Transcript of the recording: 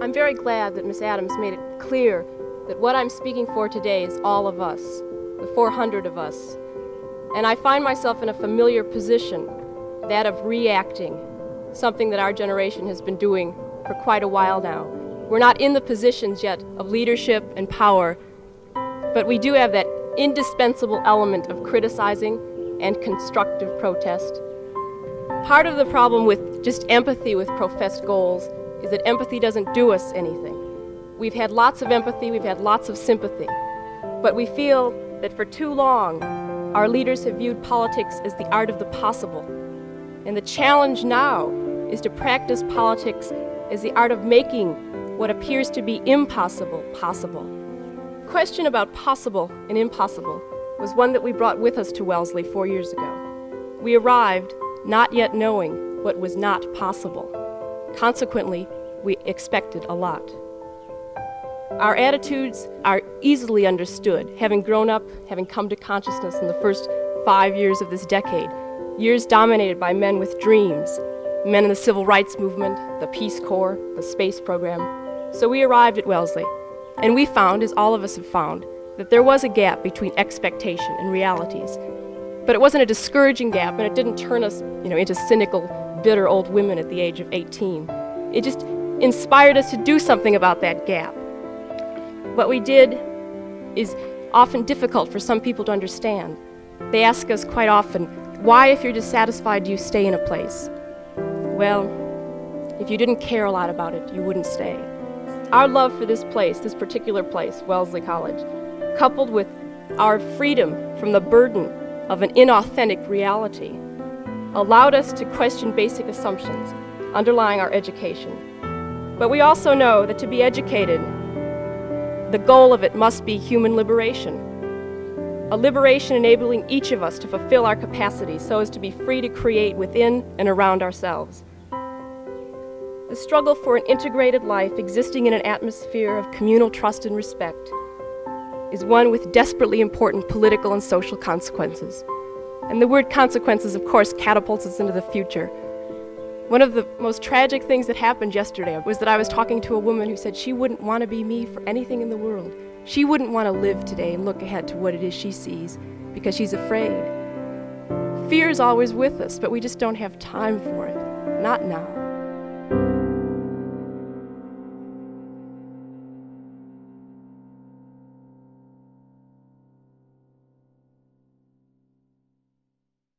I'm very glad that Ms. Adams made it clear that what I'm speaking for today is all of us, the 400 of us. And I find myself in a familiar position, that of reacting, something that our generation has been doing for quite a while now. We're not in the positions yet of leadership and power, but we do have that indispensable element of criticizing and constructive protest. Part of the problem with just empathy with professed goals is that empathy doesn't do us anything. We've had lots of empathy, we've had lots of sympathy, but we feel that for too long our leaders have viewed politics as the art of the possible. And the challenge now is to practice politics as the art of making what appears to be impossible possible. The question about possible and impossible was one that we brought with us to Wellesley 4 years ago. We arrived not yet knowing what was not possible. Consequently, we expected a lot. Our attitudes are easily understood, having grown up, having come to consciousness in the first 5 years of this decade, years dominated by men with dreams, men in the civil rights movement, the Peace Corps, the space program. So we arrived at Wellesley, and we found, as all of us have found, that there was a gap between expectation and realities. But it wasn't a discouraging gap, and it didn't turn us, into cynical, bitter old women at the age of 18. It just inspired us to do something about that gap. What we did is often difficult for some people to understand. They ask us quite often, why, if you're dissatisfied, do you stay in a place? Well, if you didn't care a lot about it, you wouldn't stay. Our love for this place, this particular place, Wellesley College, coupled with our freedom from the burden of an inauthentic reality, allowed us to question basic assumptions underlying our education. But we also know that to be educated, the goal of it must be human liberation. A liberation enabling each of us to fulfill our capacities so as to be free to create within and around ourselves. The struggle for an integrated life existing in an atmosphere of communal trust and respect is one with desperately important political and social consequences. And the word consequences, of course, catapults us into the future. One of the most tragic things that happened yesterday was that I was talking to a woman who said she wouldn't want to be me for anything in the world. She wouldn't want to live today and look ahead to what it is she sees because she's afraid. Fear is always with us, but we just don't have time for it. Not now.